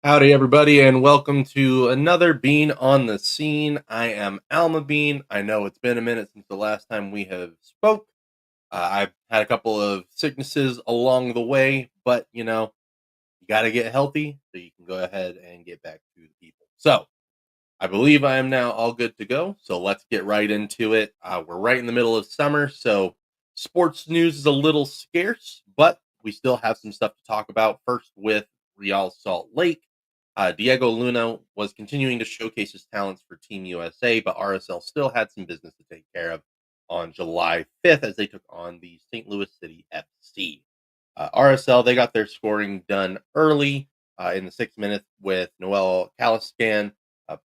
Howdy, everybody, and welcome to another Bean on the Scene. I am Alma Bean. I know it's been a minute since the last time we have spoke. I've had a couple of sicknesses along the way, but you got to get healthy so you can go ahead and get back to the people. So I believe I am now all good to go. So let's get right into it. We're right in the middle of summer, so sports news is a little scarce, but we still have some stuff to talk about. First, with Real Salt Lake, Diego Luna was continuing to showcase his talents for Team USA, but RSL still had some business to take care of on July 5th as they took on the St. Louis City FC. RSL, they got their scoring done early in the 6th minute with Noel Caliscan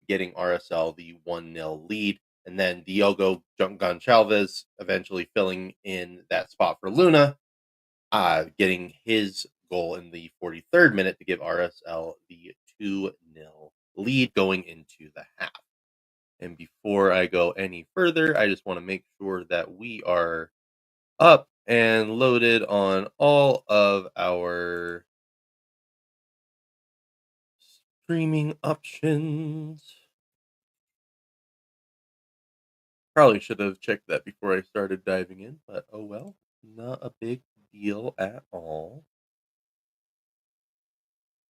getting RSL the 1-0 lead. And then Diogo Goncalves eventually filling in that spot for Luna, getting his goal in the 43rd minute to give RSL the 2-0 lead going into the half. And before I go any further, I just want to make sure that we are up and loaded on all of our streaming options. Probably should have checked that before I started diving in, but oh well, not a big deal at all.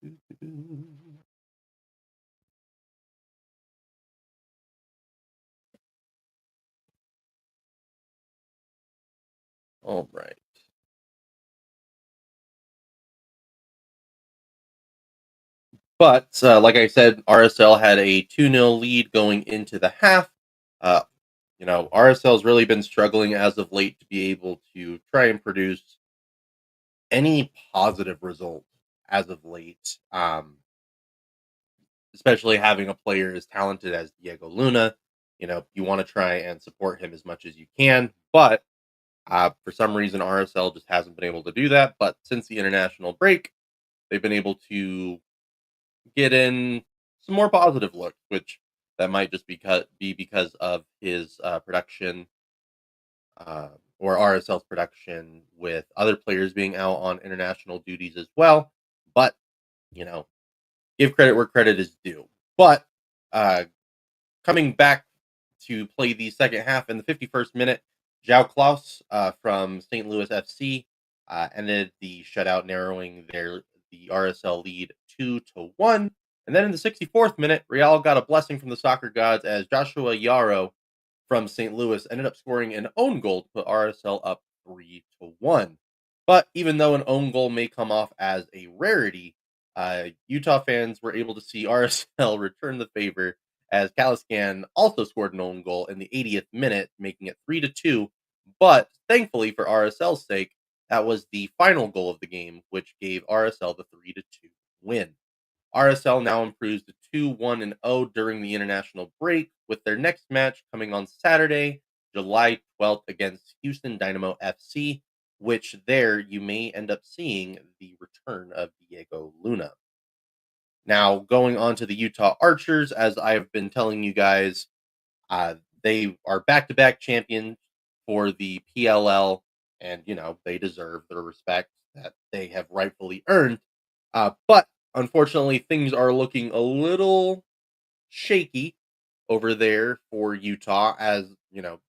Doo-doo-doo. All right. But like I said, RSL had a 2-0 lead going into the half. Uh, RSL's really been struggling as of late to be able to try and produce any positive result as of late. Especially having a player as talented as Diego Luna. You want to try and support him as much as you can, but for some reason, RSL just hasn't been able to do that. But since the international break, they've been able to get in some more positive looks, which that might just be because of his production uh, or RSL's production with other players being out on international duties as well. But you know, give credit where credit is due. But uh, coming back to play the second half in the 51st minute, João Klaus from St. Louis FC ended the shutout, narrowing the RSL lead 2-1. And then in the 64th minute, Real got a blessing from the soccer gods as Joshua Yarrow from St. Louis ended up scoring an own goal to put RSL up 3-1. But even though an own goal may come off as a rarity, Utah fans were able to see RSL return the favor as Caliscan also scored an own goal in the 80th minute, making it 3-2. But thankfully for RSL's sake, that was the final goal of the game, which gave RSL the 3-2 win. RSL now improves to 2-1-0 during the international break, with their next match coming on Saturday, July 12th against Houston Dynamo FC, which there you may end up seeing the return of Diego Luna. Now, going on to the Utah Archers, as I've been telling you guys, they are back to back champions for the PLL, and, they deserve the respect that they have rightfully earned. But unfortunately, things are looking a little shaky over there for Utah as,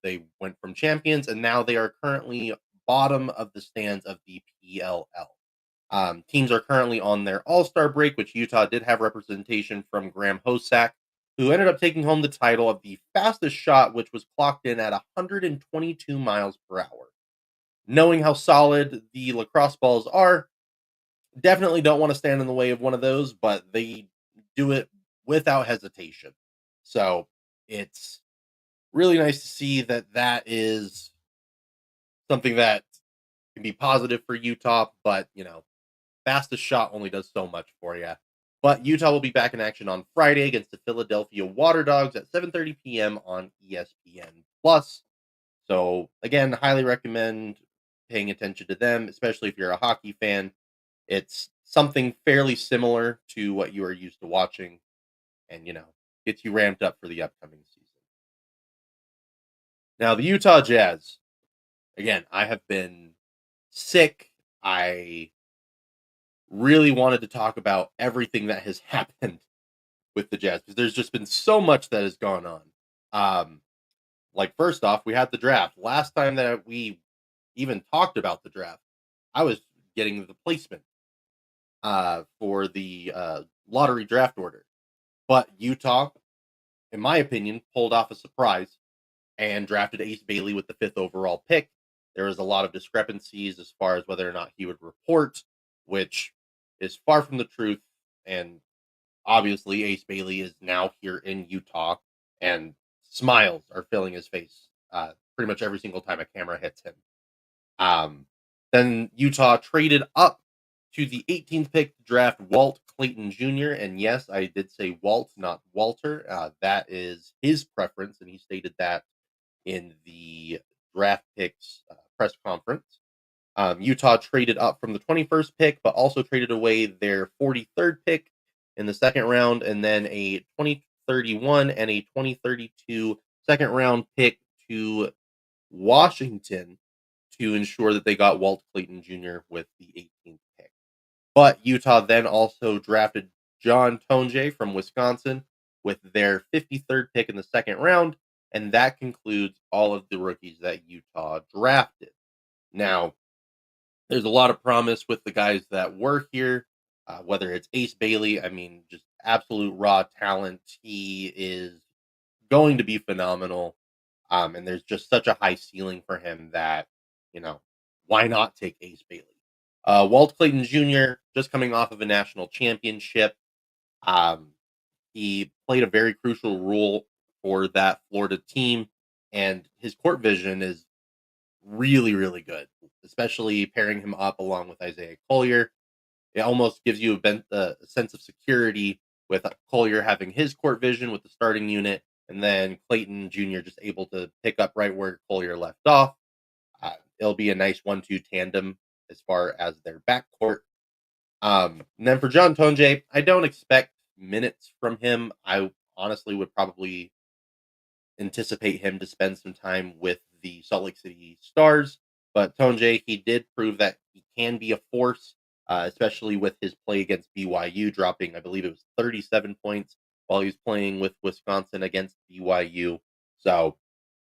they went from champions and now they are currently bottom of the stands of the PLL. Teams are currently on their All Star break, which Utah did have representation from Graham Hosack, who ended up taking home the title of the fastest shot, which was clocked in at 122 miles per hour. Knowing how solid the lacrosse balls are, definitely don't want to stand in the way of one of those, but they do it without hesitation. So it's really nice to see that that is something that can be positive for Utah, but fastest shot only does so much for you. But Utah will be back in action on Friday against the Philadelphia Water Dogs at 7:30 p.m. on ESPN Plus. So again, highly recommend paying attention to them, especially if you're a hockey fan. It's something fairly similar to what you are used to watching, and gets you ramped up for the upcoming season. Now, the Utah Jazz. Again, I have been sick. I really wanted to talk about everything that has happened with the Jazz because there's just been so much that has gone on. Um, like first off, we had the draft. Last time that we even talked about the draft, I was getting the placement for the lottery draft order. But Utah, in my opinion, pulled off a surprise and drafted Ace Bailey with the fifth overall pick. There was a lot of discrepancies as far as whether or not he would report, which is far from the truth. And obviously, Ace Bailey is now here in Utah, and smiles are filling his face pretty much every single time a camera hits him. Then Utah traded up to the 18th pick to draft Walt Clayton Jr. And yes, I did say Walt, not Walter. That is his preference, and he stated that in the draft picks press conference. Utah traded up from the 21st pick, but also traded away their 43rd pick in the second round, and then a 2031 and a 2032 second round pick to Washington to ensure that they got Walt Clayton Jr. with the 18th pick. But Utah then also drafted John Tonje from Wisconsin with their 53rd pick in the second round, and that concludes all of the rookies that Utah drafted. Now, there's a lot of promise with the guys that were here, whether it's Ace Bailey, I mean, just absolute raw talent. He is going to be phenomenal. And there's just such a high ceiling for him that, you know, why not take Ace Bailey? Walt Clayton Jr., just coming off of a national championship, um, he played a very crucial role for that Florida team, and his court vision is really, really good, especially pairing him up along with Isaiah Collier. It almost gives you a sense of security with Collier having his court vision with the starting unit, and then Clayton Jr. just able to pick up right where Collier left off. It'll be a nice 1-2 tandem as far as their backcourt. And then for John Tonje, I don't expect minutes from him. I honestly would probably anticipate him to spend some time with the Salt Lake City Stars. But Tonje, he did prove that he can be a force, especially with his play against BYU, dropping, I believe it was 37 points while he was playing with Wisconsin against BYU. So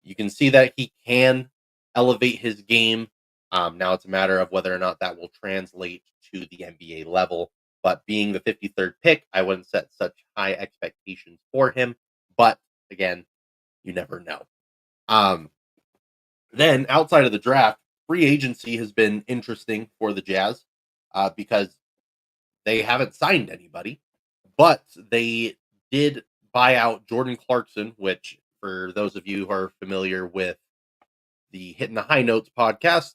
you can see that he can elevate his game. Now it's a matter of whether or not that will translate to the NBA level. But being the 53rd pick, I wouldn't set such high expectations for him. But again, you never know. Um, then outside of the draft, free agency has been interesting for the Jazz because they haven't signed anybody, but they did buy out Jordan Clarkson, which for those of you who are familiar with the Hitting the High Notes podcast,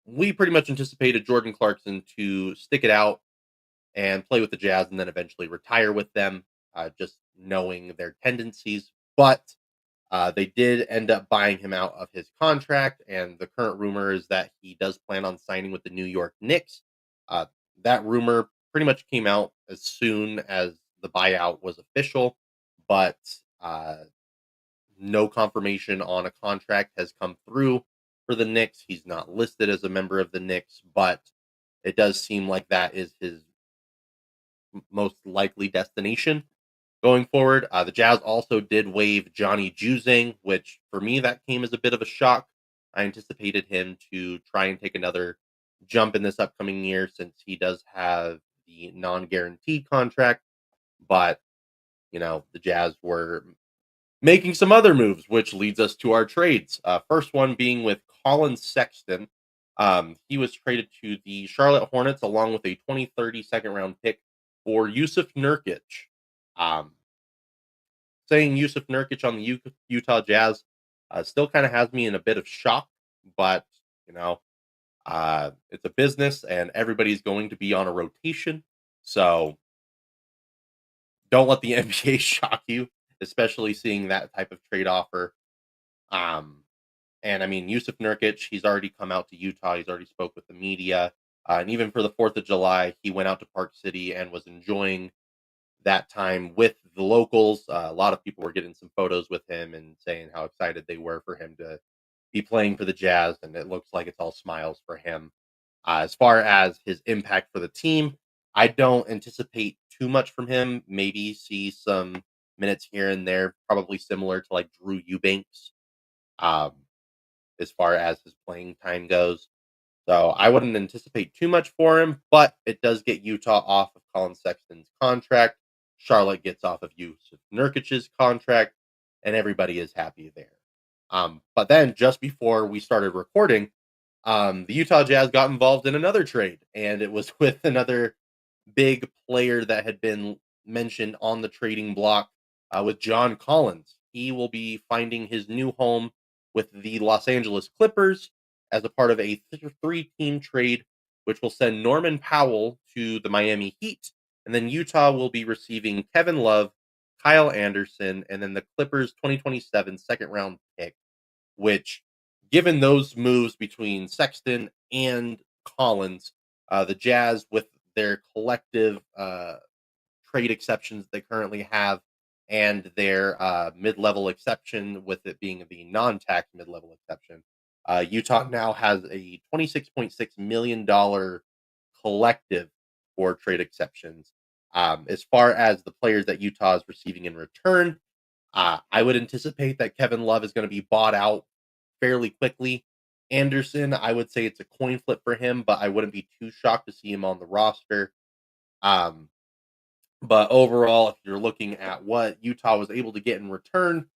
we pretty much anticipated Jordan Clarkson to stick it out and play with the Jazz and then eventually retire with them, just knowing their tendencies. But they did end up buying him out of his contract, and the current rumor is that he does plan on signing with the New York Knicks. Uh, that rumor pretty much came out as soon as the buyout was official, but no confirmation on a contract has come through for the Knicks. He's not listed as a member of the Knicks, but it does seem like that is his most likely destination going forward. The Jazz also did waive Johnny Juzang, which for me that came as a bit of a shock. I anticipated him to try and take another jump in this upcoming year since he does have the non-guaranteed contract, but the Jazz were making some other moves, which leads us to our trades. First one being with Colin Sexton. He was traded to the Charlotte Hornets along with a 2030 second round pick for Yusuf Nurkic. Um, Saying Yusuf Nurkic on the Utah Jazz still kind of has me in a bit of shock, but it's a business and everybody's going to be on a rotation. So don't let the NBA shock you, especially seeing that type of trade offer. Um, and I mean, Yusuf Nurkic, he's already come out to Utah. He's already spoke with the media. And even for the 4th of July, he went out to Park City and was enjoying that time with the locals. A lot of people were getting some photos with him and saying how excited they were for him to be playing for the Jazz. And it looks like it's all smiles for him. As far as his impact for the team, I don't anticipate too much from him. Maybe see some minutes here and there, probably similar to like Drew Eubanks, um, as far as his playing time goes. So I wouldn't anticipate too much for him, but it does get Utah off of Colin Sexton's contract. Charlotte gets off of Yusuf Nurkic's contract, and everybody is happy there. But then just before we started recording, the Utah Jazz got involved in another trade, and it was with another big player that had been mentioned on the trading block with John Collins. He will be finding his new home with the Los Angeles Clippers as a part of a three-team trade, which will send Norman Powell to the Miami Heat, and then Utah will be receiving Kevin Love, Kyle Anderson, and then the Clippers 2027 second round pick, which, given those moves between Sexton and Collins, the Jazz, with their collective trade exceptions they currently have and their mid-level exception, with it being the non-tax mid-level exception, Utah now has a $26.6 million collective for trade exceptions. As far as the players that Utah is receiving in return, I would anticipate that Kevin Love is going to be bought out fairly quickly. Anderson, I would say it's a coin flip for him, but I wouldn't be too shocked to see him on the roster. Um, but overall, if you're looking at what Utah was able to get in return,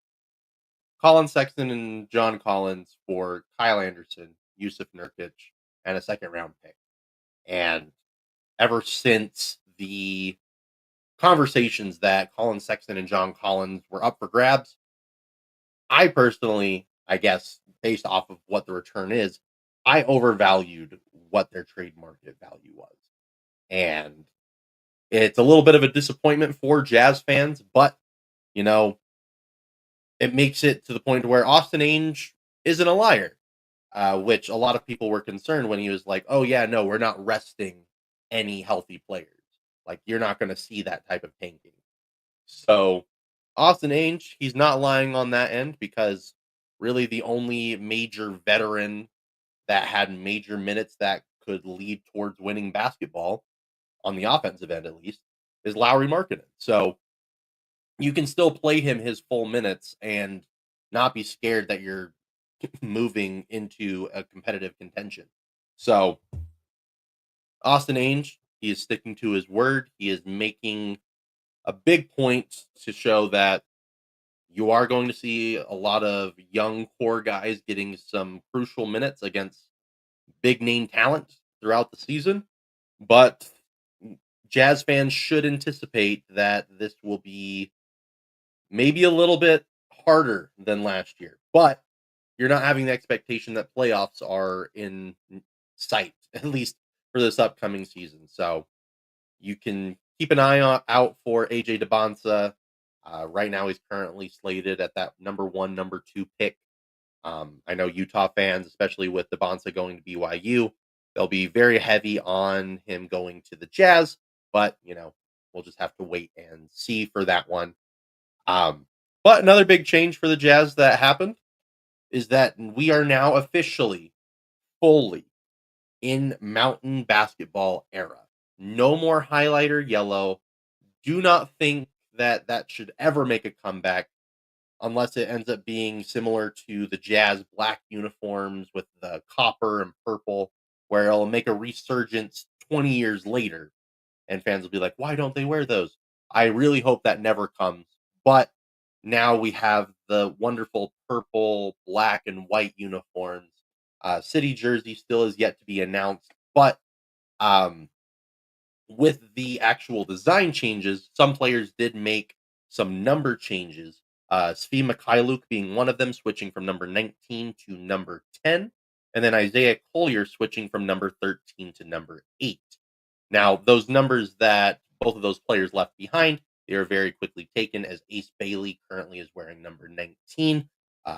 Colin Sexton and John Collins for Kyle Anderson, Yusuf Nurkic, and a second round pick. And ever since the conversations that Colin Sexton and John Collins were up for grabs, I personally, I guess, based off of what the return is, I overvalued what their trade market value was. And it's a little bit of a disappointment for Jazz fans, but you know, it makes it to the point where Austin Ainge isn't a liar, which a lot of people were concerned when he was like, "Oh yeah, no, we're not resting any healthy players. Like you're not going to see that type of tanking." So Austin Ainge, he's not lying on that end because really the only major veteran that had major minutes that could lead towards winning basketball on the offensive end at least is Lowry Markkinen. So you can still play him his full minutes and not be scared that you're moving into a competitive contention. So Austin Ainge, he is sticking to his word. He is making a big point to show that you are going to see a lot of young core guys getting some crucial minutes against big name talent throughout the season. But Jazz fans should anticipate that this will be maybe a little bit harder than last year. But you're not having the expectation that playoffs are in sight, at least for this upcoming season. So you can keep an eye out for AJ DeBonsa. Right now, he's currently slated at that number one, number two pick. I know Utah fans, especially with DeBonsa going to BYU, they'll be very heavy on him going to the Jazz. But we'll just have to wait and see for that one. But another big change for the Jazz that happened is that we are now officially fully in mountain basketball era. No more highlighter yellow. Do not think that that should ever make a comeback unless it ends up being similar to the Jazz black uniforms with the copper and purple, where it'll make a resurgence 20 years later. And fans will be like, why don't they wear those? I really hope that never comes. But now we have the wonderful purple, black, and white uniforms. City jersey still is yet to be announced, but um, with the actual design changes, some players did make some number changes. Svi Mikhailuk being one of them, switching from number 19 to number 10, and then Isaiah Collier switching from number 13 to number 8. Now, those numbers that both of those players left behind, they are very quickly taken, as Ace Bailey currently is wearing number 19.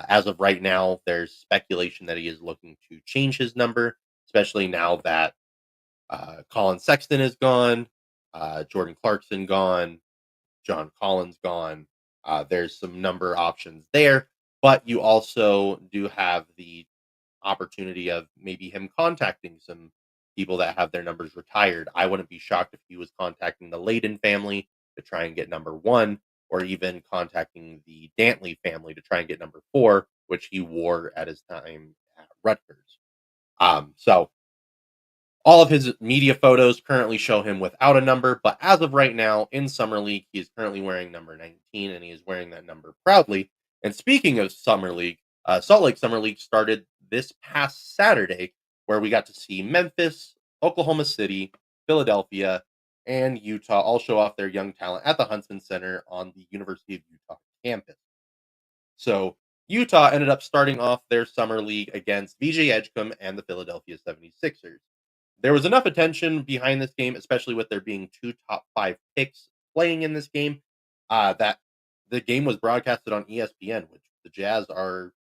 As of right now, there's speculation that he is looking to change his number, especially now that Colin Sexton is gone, Jordan Clarkson gone, John Collins gone. There's some number options there, but you also do have the opportunity of maybe him contacting some people that have their numbers retired. I wouldn't be shocked if he was contacting the Layden family to try and get number 1, or even contacting the Dantley family to try and get number 4, which he wore at his time at Rutgers. So all of his media photos currently show him without a number, but as of right now in Summer League, he is currently wearing number 19, and he is wearing that number proudly. And speaking of Summer League, Salt Lake Summer League started this past Saturday, where we got to see Memphis, Oklahoma City, Philadelphia, and Utah all show off their young talent at the Huntsman Center on the University of Utah campus. So Utah ended up starting off their summer league against VJ Edgecombe and the Philadelphia 76ers. There was enough attention behind this game, especially with there being 2 top 5 picks playing in this game, that the game was broadcasted on ESPN, which the Jazz are,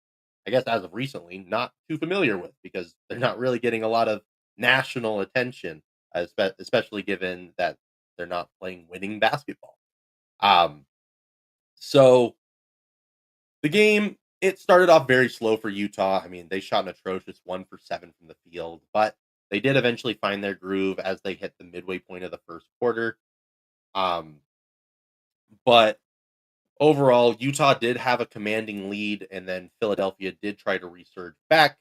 I guess, as of recently, not too familiar with because they're not really getting a lot of national attention, especially given that they're not playing winning basketball. Um, so the game, it started off very slow for Utah. I mean, they shot an atrocious 1 for 7 from the field, but they did eventually find their groove as they hit the midway point of the first quarter. Um, but overall, Utah did have a commanding lead, and then Philadelphia did try to resurge back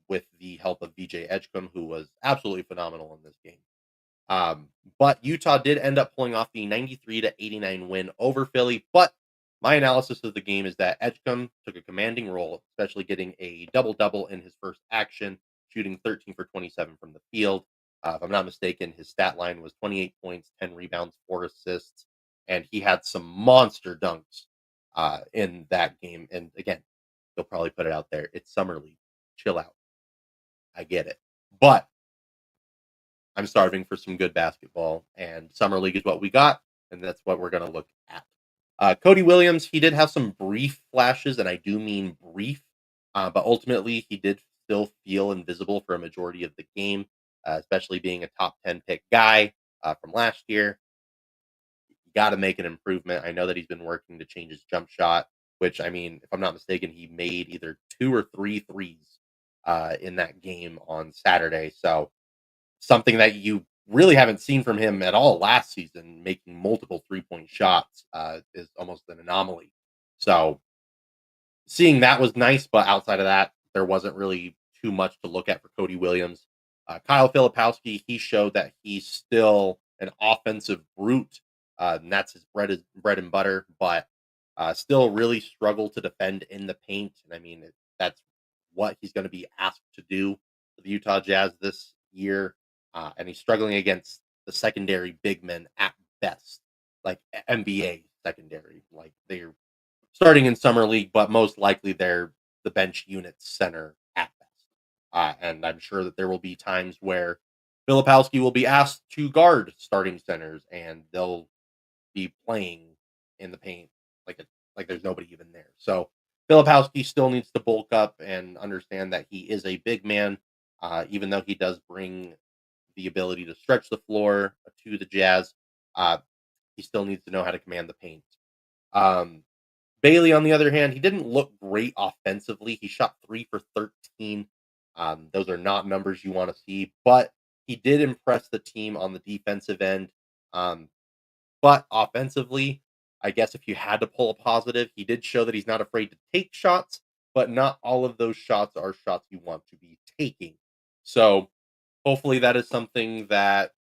with the help of VJ Edgecombe, who was absolutely phenomenal in this game. But Utah did end up pulling off the 93-89 win over Philly. But my analysis of the game is that Edgecombe took a commanding role, especially getting a double double in his first action, shooting 13 for 27 from the field. If I'm not mistaken, his stat line was 28 points, 10 rebounds, 4 assists, and he had some monster dunks in that game. And again, they'll probably put it out there. It's summer league. Chill out. I get it. But I'm starving for some good basketball, and summer league is what we got, and that's what we're going to look at. Cody Williams, he did have some brief flashes, and I do mean brief, but ultimately he did still feel invisible for a majority of the game, especially being a top 10 pick guy from last year. You got to make an improvement. I know that he's been working to change his jump shot, which, I mean, if I'm not mistaken, he made either 2 or 3 threes in that game on Saturday. So something that you really haven't seen from him at all last season, making multiple three-point shots, is almost an anomaly. So seeing that was nice, but outside of that, there wasn't really too much to look at for Cody Williams. Kyle Filipowski, he showed that he's still an offensive brute, and that's his bread and butter, but still really struggled to defend in the paint. And I mean, that's what he's going to be asked to do for the Utah Jazz this year. And he's struggling against the secondary big men at best, like NBA secondary. Like they're starting in summer league, but most likely they're the bench unit center at best. And I'm sure that there will be times where Filipowski will be asked to guard starting centers, and they'll be playing in the paint like like there's nobody even there. So Filipowski still needs to bulk up and understand that he is a big man, even though he does bring the ability to stretch the floor to the Jazz. Uh, he still needs to know how to command the paint. Um, Bailey, on the other hand, he didn't look great offensively. He shot 3 for 13. Those are not numbers you want to see, but he did impress the team on the defensive end. Um, but offensively, I guess if you had to pull a positive, he did show that he's not afraid to take shots, but not all of those shots are shots you want to be taking. So hopefully that is something that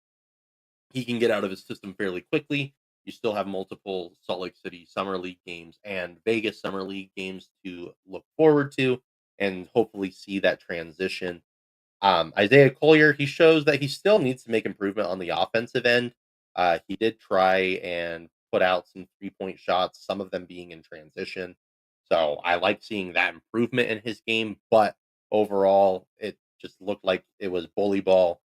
he can get out of his system fairly quickly. You still have multiple Salt Lake City Summer League games and Vegas Summer League games to look forward to and hopefully see that transition. Isaiah Collier, he shows that he still needs to make improvement on the offensive end. He did try and put out some 3-point shots, some of them being in transition. So I like seeing that improvement in his game, but overall, it just looked like it was bully ball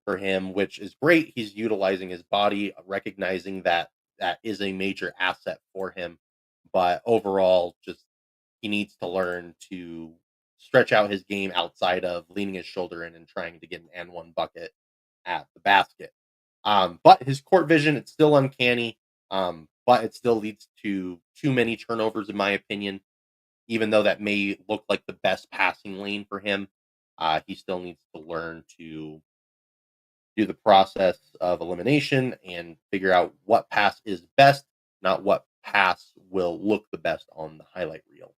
for him, which is great. He's utilizing his body, recognizing that that is a major asset for him. But overall, just he needs to learn to stretch out his game outside of leaning his shoulder in and trying to get an and one bucket at the basket. But his court vision, it's still uncanny. But it still leads to too many turnovers, in my opinion. Even though that may look like the best passing lane for him, he still needs to learn to do the process of elimination and figure out what pass is best, not what pass will look the best on the highlight reel.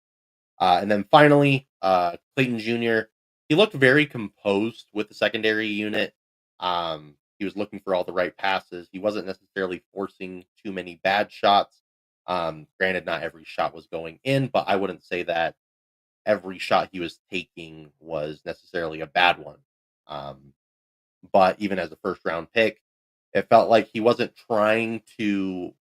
And then finally, Clayton Jr. He looked very composed with the secondary unit. He was looking for all the right passes. He wasn't necessarily forcing too many bad shots. Granted, not every shot was going in, but I wouldn't say that every shot he was taking was necessarily a bad one. Um, but even as a first round pick, it felt like he wasn't trying to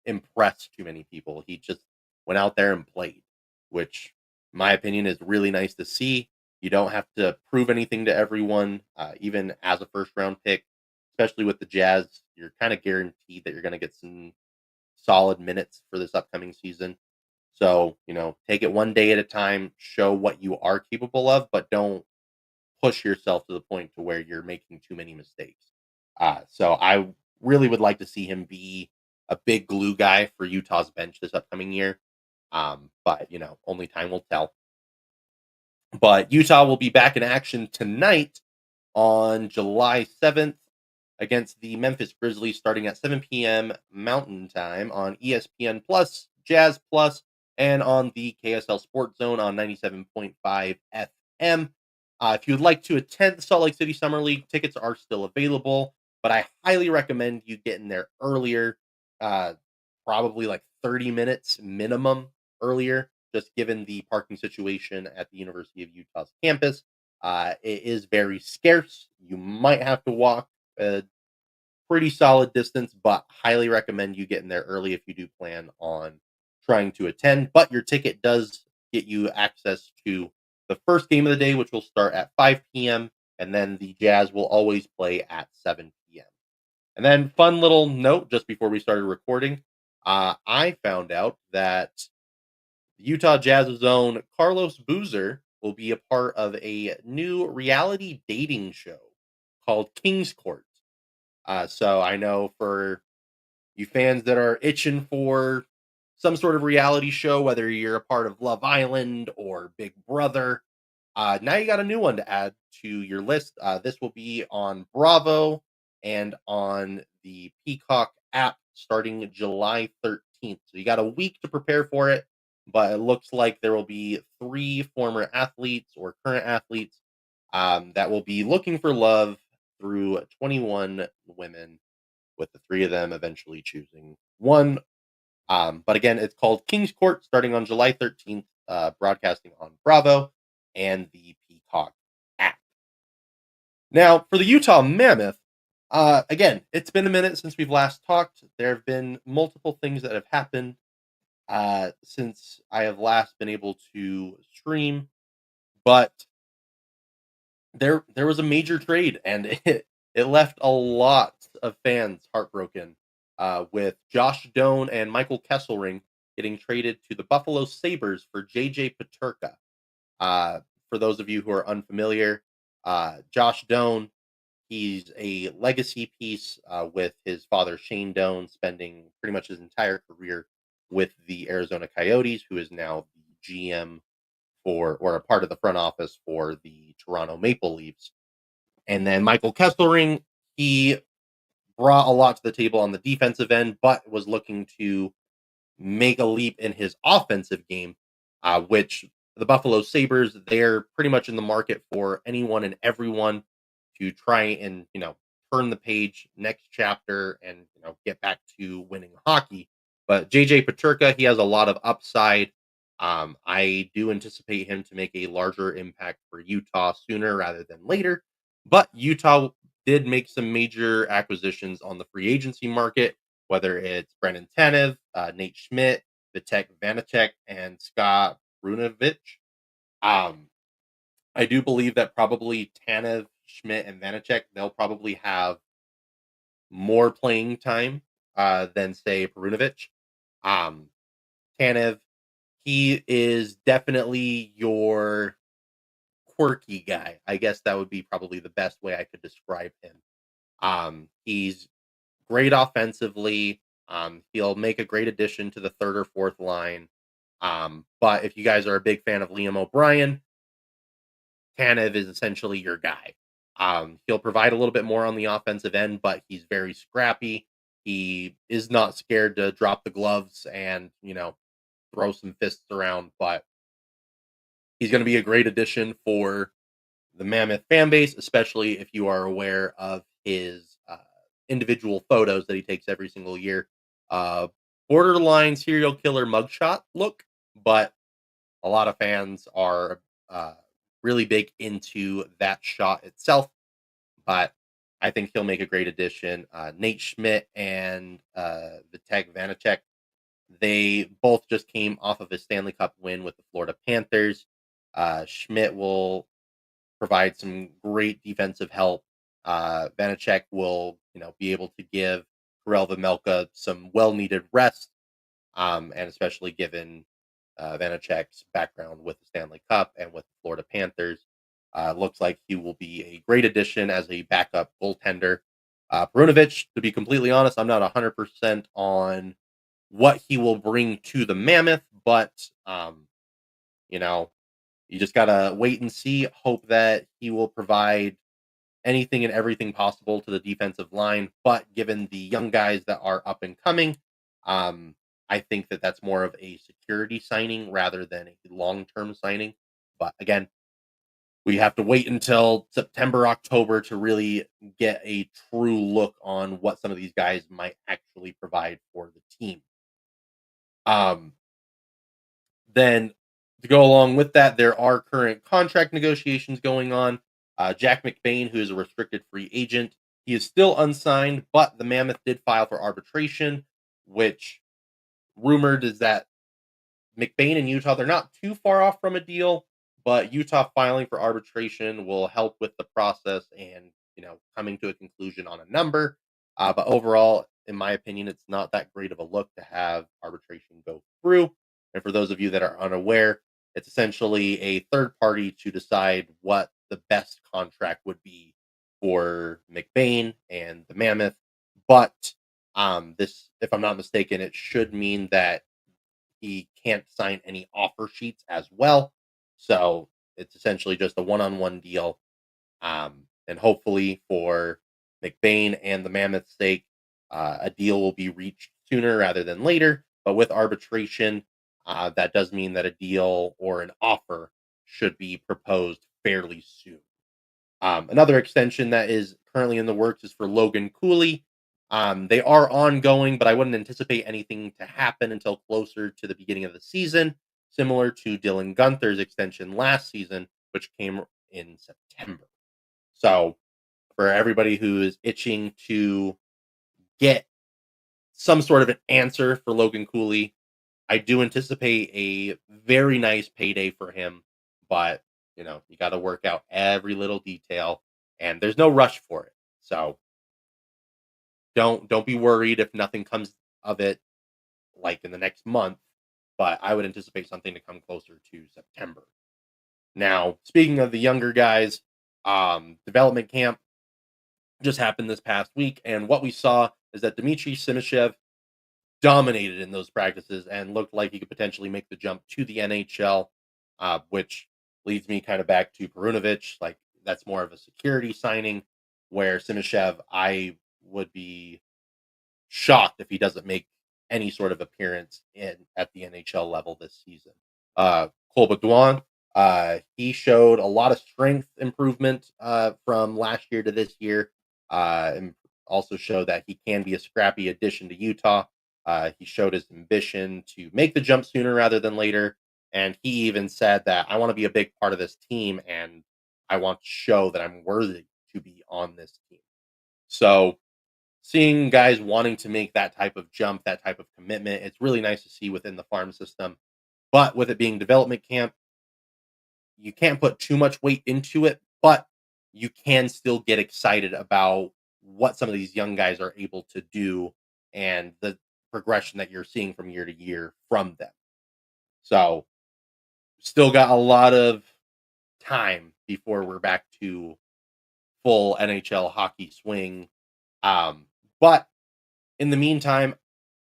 impress too many people. He just went out there and played, which, in my opinion, is really nice to see. You don't have to prove anything to everyone, even as a first round pick, especially with the Jazz. You're kind of guaranteed that you're going to get some solid minutes for this upcoming season. So, take it one day at a time, show what you are capable of, but don't push yourself to the point to where you're making too many mistakes. So I really would like to see him be a big glue guy for Utah's bench this upcoming year. But only time will tell. But Utah will be back in action tonight on July 7th against the Memphis Grizzlies starting at 7 p.m. Mountain Time on ESPN Plus, Jazz Plus, and on the KSL Sports Zone on 97.5 FM. If you would like to attend the Salt Lake City Summer League, tickets are still available, but I highly recommend you getting there earlier, uh, probably like 30 minutes minimum earlier, just given the parking situation at the University of Utah's campus. It is very scarce. You might have to walk a pretty solid distance, but highly recommend you getting there early if you do plan on trying to attend. But your ticket does get you access to the first game of the day, which will start at 5 p.m. And then the Jazz will always play at 7 p.m. And then, fun little note just before we started recording, I found out that the Utah Jazz's own Carlos Boozer will be a part of a new reality dating show called King's Court. So I know for you fans that are itching for some sort of reality show, whether you're a part of Love Island or Big Brother, now you got a new one to add to your list. This will be on Bravo and on the Peacock app starting July 13th. So you got a week to prepare for it, but it looks like there will be three former athletes or current athletes that will be looking for love through 21 women, with the three of them eventually choosing one. But again, it's called King's Court starting on July 13th, broadcasting on Bravo and the Peacock app. Now, for the Utah Mammoth, again, it's been a minute since we've last talked. There have been multiple things that have happened since I have last been able to stream, but there was a major trade, and it left a lot of fans heartbroken. With Josh Doan and Michael Kesselring getting traded to the Buffalo Sabres for JJ Peterka. For those of you who are unfamiliar, Josh Doan, he's a legacy piece with his father Shane Doan, spending pretty much his entire career with the Arizona Coyotes, who is now the GM for, or a part of the front office for, the Toronto Maple Leafs. And then Michael Kesselring, he brought a lot to the table on the defensive end, but was looking to make a leap in his offensive game, which the Buffalo Sabres, they're pretty much in the market for anyone and everyone to try and, turn the page, next chapter, and, get back to winning hockey. But JJ Peterka, he has a lot of upside. I do anticipate him to make a larger impact for Utah sooner rather than later. But Utah did make some major acquisitions on the free agency market, whether it's Brennan Tanev, Nate Schmidt, Vitek Vanacek, and Scott Brunovich. Um, I do believe that probably Tanev, Schmidt, and Vanacek, they'll probably have more playing time than, say, Perunovic. Um, Tanev, he is definitely your quirky guy. I guess that would be probably the best way I could describe him. He's great offensively. He'll make a great addition to the third or fourth line. But if you guys are a big fan of Liam O'Brien, Tanev is essentially your guy. He'll provide a little bit more on the offensive end, but he's very scrappy. He is not scared to drop the gloves and, throw some fists around, but he's going to be a great addition for the Mammoth fan base, especially if you are aware of his individual photos that he takes every single year. Uh, Borderline serial killer mugshot look, but a lot of fans are uh, really big into that shot itself. But I think he'll make a great addition. Nate Schmidt and Vitek Vanacek, they both just came off of a Stanley Cup win with the Florida Panthers. Schmidt will provide some great defensive help. Vanacek will, be able to give Karel Vejmelka some well-needed rest, and especially given Vanacek's background with the Stanley Cup and with the Florida Panthers, looks like he will be a great addition as a backup goaltender. Perunovic, to be completely honest, I'm not 100% on what he will bring to the Mammoth, but you know, you just gotta wait and see. Hope that he will provide anything and everything possible to the defensive line. But given the young guys that are up and coming, um, I think that that's more of a security signing rather than a long term signing. But again, we have to wait until September, October to really get a true look on what some of these guys might actually provide for the team. Um, Then to go along with that, there are current contract negotiations going on. Jack McBain, who is a restricted free agent, he is still unsigned, but the Mammoth did file for arbitration, which rumored is that McBain and Utah, they're not too far off from a deal, but Utah filing for arbitration will help with the process and, coming to a conclusion on a number. But overall, in my opinion, it's not that great of a look to have arbitration go through. And for those of you that are unaware, it's essentially a third party to decide what the best contract would be for McBain and the Mammoth. But this, if I'm not mistaken, it should mean that he can't sign any offer sheets as well. So it's essentially just a one-on-one deal. And hopefully for McBain and the Mammoth's sake, a deal will be reached sooner rather than later. But with arbitration, that does mean that a deal or an offer should be proposed fairly soon. Another extension that is currently in the works is for Logan Cooley. They are ongoing, but I wouldn't anticipate anything to happen until closer to the beginning of the season, similar to Dylan Gunther's extension last season, which came in September. So, for everybody who is itching to get some sort of an answer for Logan Cooley, I do anticipate a very nice payday for him, but you got to work out every little detail, and there's no rush for it. So don't be worried if nothing comes of it like in the next month, but I would anticipate something to come closer to September. Now, speaking of the younger guys, development camp just happened this past week, and what we saw is that Dmitry Simashev dominated in those practices and looked like he could potentially make the jump to the NHL, which leads me kind of back to Perunovic. Like, that's more of a security signing, where Simashev, I would be shocked if he doesn't make any sort of appearance in at the NHL level this season. Cole Baudouin, he showed a lot of strength improvement from last year to this year, and also showed that he can be a scrappy addition to Utah. He showed his ambition to make the jump sooner rather than later, and he even said that I want to be a big part of this team, and I want to show that I'm worthy to be on this team. So seeing guys wanting to make that type of jump, that type of commitment, it's really nice to see within the farm system. But with it being development camp, you can't put too much weight into it, but you can still get excited about what some of these young guys are able to do and the progression that you're seeing from year to year from them. So, still got a lot of time before we're back to full NHL hockey swing. But in the meantime,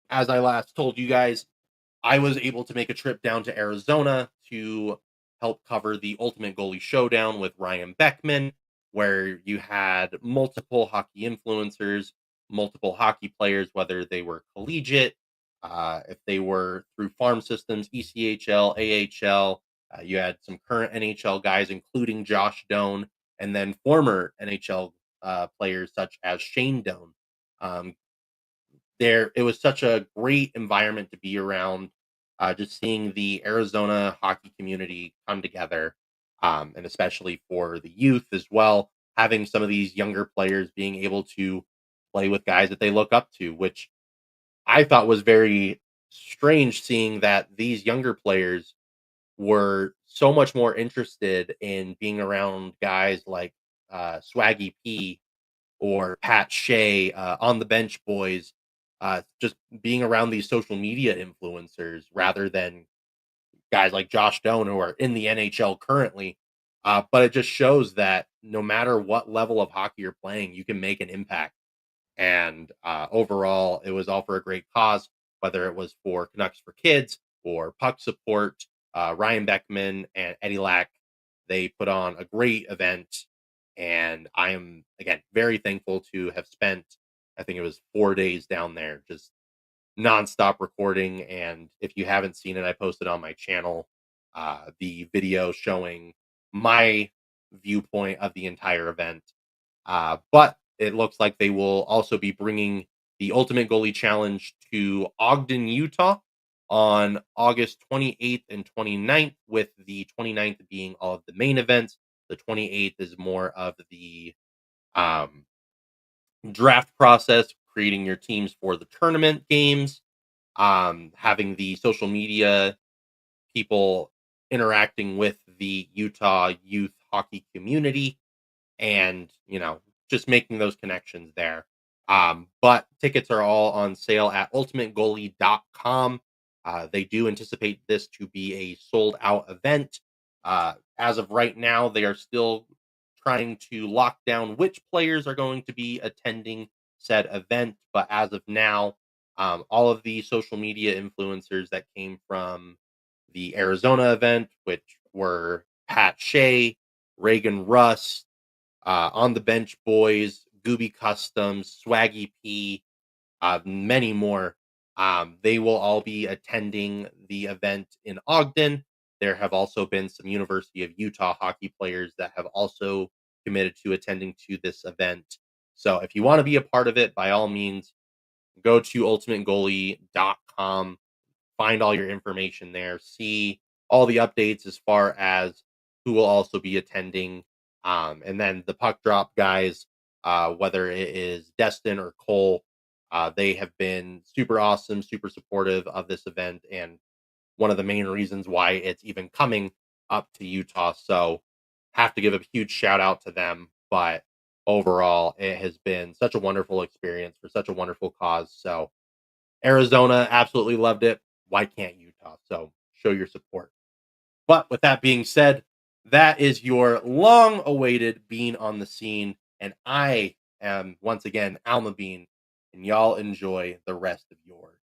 as I last told you guys, I was able to make a trip down to Arizona to help cover the Ultimate Goalie Showdown with Ryan Beckman. where you had multiple hockey influencers, multiple hockey players, whether they were collegiate, if they were through farm systems, ECHL, AHL. You had some current NHL guys, including Josh Doan, and then former NHL players such as Shane Doan. Um, it was such a great environment to be around. Just seeing the Arizona hockey community come together, and especially for the youth as well, having some of these younger players being able to play with guys that they look up to, which I thought was very strange, seeing that these younger players were so much more interested in being around guys like Swaggy P or Pat Shea, on the bench boys, just being around these social media influencers rather than guys like Josh Doan who are in the NHL currently. But it just shows that no matter what level of hockey you're playing, you can make an impact. And overall, it was all for a great cause, whether it was for Canucks for Kids or puck support. Ryan Beckman and Eddie Lack, they put on a great event. And I am, again, very thankful to have spent, I think it was 4 days down there, just nonstop recording. And if you haven't seen it, I posted on my channel the video showing my viewpoint of the entire event. But it looks like they will also be bringing the Ultimate Goalie Challenge to Ogden, Utah on August 28th and 29th, with the 29th being all of the main events. The 28th is more of the um, draft process, creating your teams for the tournament games, having the social media people interacting with the Utah youth hockey community, and just making those connections there. But tickets are all on sale at ultimategoalie.com. They do anticipate this to be a sold out event. As of right now, they are still trying to lock down which players are going to be attending said event. But as of now, all of the social media influencers that came from the Arizona event, which were Pat Shea, Reagan Russ, on the bench boys, Gooby Customs, Swaggy P, many more. They will all be attending the event in Ogden. There have also been some University of Utah hockey players that have also committed to attending to this event. So if you want to be a part of it, by all means, go to ultimategoalie.com, find all your information there, see all the updates as far as who will also be attending. And then the puck drop guys, whether it is Destin or Cole, they have been super awesome, super supportive of this event, and one of the main reasons why it's even coming up to Utah. So have to give a huge shout out to them. But overall, it has been such a wonderful experience for such a wonderful cause. So Arizona absolutely loved it. Why can't Utah? So show your support. But with that being said, that is your long awaited Bean on the Scene. And I am once again Alma Bean, and y'all enjoy the rest of yours.